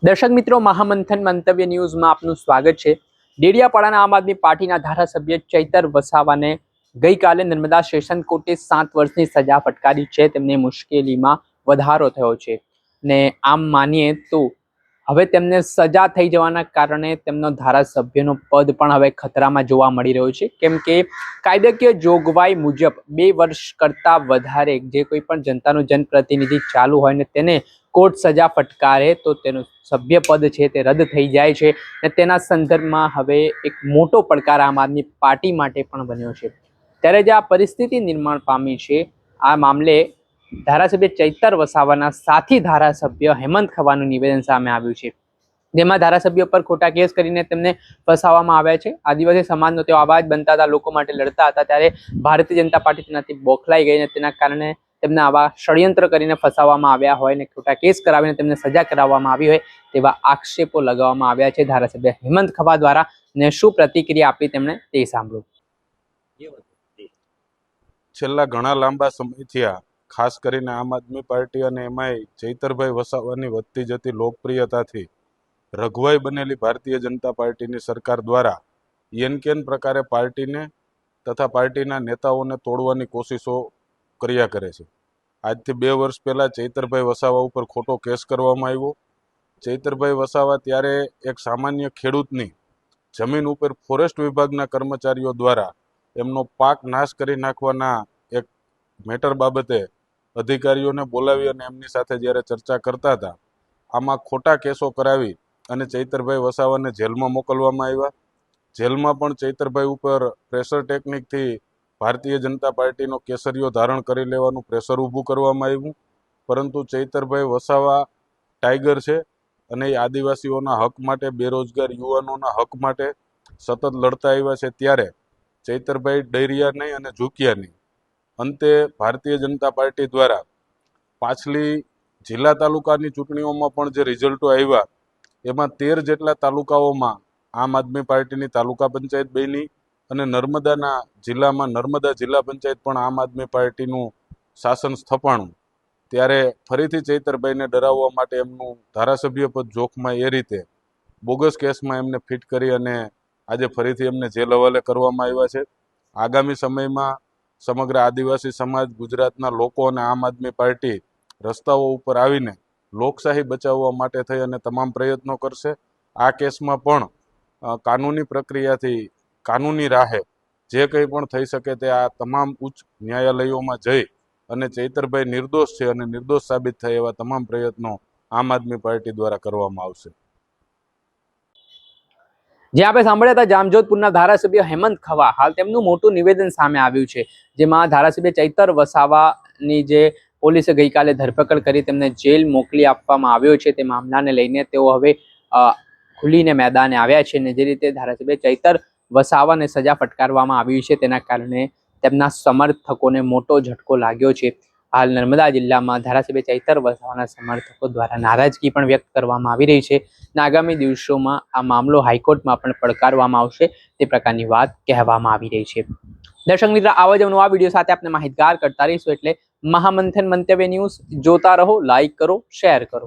દર્શક મિત્રો, મહામંથન મંતવ્ય ન્યૂઝમાં આપનું સ્વાગત છે। ડેડિયાપાડાના આમ આદમી પાર્ટીના ધારાસભ્ય ચૈતર વસાવાને ગઈકાલે નર્મદા સેશન કોર્ટે 7 વર્ષની સજા ફટકારી છે। તેમને મુશ્કેલીમાં વધારો થયો છે ને આમ માનીએ તો હવે તેમને સજા થઈ જવાના કારણે તેમનો ધારાસભ્યનો પદ પણ હવે ખતરામાં જોવા મળી રહ્યો છે, કેમ કે કાયદાકીય જોગવાઈ મુજબ 2 વર્ષ કરતા વધારે જે કોઈ પણ જનતાનો જનપ્રતિનિધિ ચાલુ હોય ને તેને કોર્ટ સજા ફટકારે તો તેનું સભ્ય પદ છે તે રદ થઈ જાય છે અને તેના સંદર્ભમાં હવે એક મોટો પડકાર આમ આદમી પાર્ટી માટે પણ બન્યો છે। ત્યારે જે આ પરિસ્થિતિ નિર્માણ પામી છે, આ મામલે ધારાસભ્ય ચૈતર વસાવાના સાથી ધારાસભ્ય હેમંત ખવાનું નિવેદન સામે આવ્યું છે, જેમાં ધારાસભ્ય પર ખોટા કેસ કરીને તેમને ફસાવવામાં આવ્યા છે। આદિવાસી સમાજનો તેઓ અવાજ બનતા હતા, લોકો માટે લડતા હતા, ત્યારે ભારતીય જનતા પાર્ટી તેનાથી બોખલાઈ ગઈ અને તેના કારણે તેમને આવા ષડયંત્ર કરીને ફસાવવામાં આવ્યા હોય ને ખોટા કેસ કરાવીને તેમને સજા કરાવવામાં આવી હોય તેવા આક્ષેપો લગાવવામાં આવ્યા છે ધારાસભ્ય હેમંત ખવા દ્વારા। ને શું પ્રતિક્રિયા આપી તેમણે તે સાંભળો। છેલ્લા ઘણા લાંબા સમયથી ખાસ કરીને આમ આદમી પાર્ટી અને એમાંય ચૈતરભાઈ વસાવાની વધતી જતી લોકપ્રિયતાથી રઘવાઈ બનેલી ભારતીય જનતા પાર્ટીની સરકાર દ્વારા એનકેન પ્રકારે પાર્ટીને તથા પાર્ટીના નેતાઓને તોડવાની કોશિશો કર્યા કરે છે। આજથી 2 વર્ષ પહેલાં ચૈતરભાઈ વસાવા ઉપર ખોટો કેસ કરવામાં આવ્યો। ચૈતરભાઈ વસાવા ત્યારે એક સામાન્ય ખેડૂતની જમીન ઉપર ફોરેસ્ટ વિભાગના કર્મચારીઓ દ્વારા એમનો પાક નાશ કરી નાખવાના એક મેટર બાબતે અધિકારીઓને બોલાવી અને એમની સાથે જ્યારે ચર્ચા કરતા હતા, આમાં ખોટા કેસો કરાવી અને ચૈતરભાઈ વસાવાને જેલમાં મોકલવામાં આવ્યા। જેલમાં પણ ચૈતરભાઈ ઉપર પ્રેશર ટેકનિકથી ભારતીય જનતા પાર્ટીનો કેસરીઓ ધારણ કરી લેવાનું પ્રેશર ઊભું કરવામાં આવ્યું, પરંતુ ચૈતરભાઈ વસાવા ટાઈગર છે અને એ આદિવાસીઓના હક માટે, બેરોજગાર યુવાનોના હક માટે સતત લડતા આવ્યા છે। ત્યારે ચૈતરભાઈ ડર્યા નહીં અને ઝૂક્યા નહીં। અંતે ભારતીય જનતા પાર્ટી દ્વારા પાછલી જિલ્લા તાલુકાની ચૂંટણીઓમાં પણ જે રિઝલ્ટો આવ્યા એમાં 13 જેટલા તાલુકાઓમાં આમ આદમી પાર્ટીની તાલુકા પંચાયત બની અને નર્મદાના જિલ્લામાં નર્મદા જિલ્લા પંચાયત પણ આમ આદમી પાર્ટીનું શાસન સ્થપાણું। ત્યારે ફરીથી ચૈતરભાઈને ડરાવવા માટે એમનું ધારાસભ્ય પદ જોખમાં એ રીતે બોગસ કેસમાં એમને ફિટ કરી અને આજે ફરીથી એમને જેલ હવાલે કરવામાં આવ્યા છે। આગામી સમયમાં સમગ્ર આદિવાસી સમાજ, ગુજરાતના લોકો અને આમ આદમી પાર્ટી રસ્તાઓ ઉપર આવીને લોકશાહી બચાવવા માટે થઈ અને તમામ પ્રયત્નો કરશે। આ કેસમાં પણ કાનૂની પ્રક્રિયાથી કાનૂની રાહે જે કંઈ પણ થઈ શકે તે આ તમામ ઉચ્ચ ન્યાયાલયોમાં જઈ અને ચૈતરભાઈ નિર્દોષ છે અને નિર્દોષ સાબિત થાય એવા તમામ પ્રયત્નો આમ આદમી પાર્ટી દ્વારા કરવામાં આવશે। જે આપણે સાંભળ્યા હતા જામજોધપુરના ધારાસભ્ય હેમંત ખવા, હાલ તેમનું મોટું નિવેદન સામે આવ્યું છે, જેમાં ધારાસભ્ય ચૈતર વસાવાની જે પોલીસે ગઈકાલે ધરપકડ કરી તેમને જેલ મોકલી આપવામાં આવ્યો છે તે મામલાને લઈને તેઓ હવે ખુલીને મેદાને આવ્યા છે અને જે રીતે ધારાસભ્ય ચૈતર વસાવાને સજા ફટકારવામાં આવી છે તેના કારણે તેમના સમર્થકોને મોટો ઝટકો લાગ્યો છે। હાલ નર્મદા જિલ્લામાં ધારાસભ્ય ચૈતર વસાવાના સમર્થકો દ્વારા નારાજગી પણ વ્યક્ત કરવામાં આવી રહી છે અને આગામી દિવસોમાં આ મામલો હાઈકોર્ટમાં પણ પડકારવામાં આવશે તે પ્રકારની વાત કહેવામાં આવી રહી છે। દર્શક મિત્રો, આવા જ નવા વિડીયો સાથે આપણે માહિતગાર કરતા રહીશું, એટલે મહામંથન મંતવ્ય ન્યૂઝ જોતા રહો, લાઈક કરો, શેર કરો।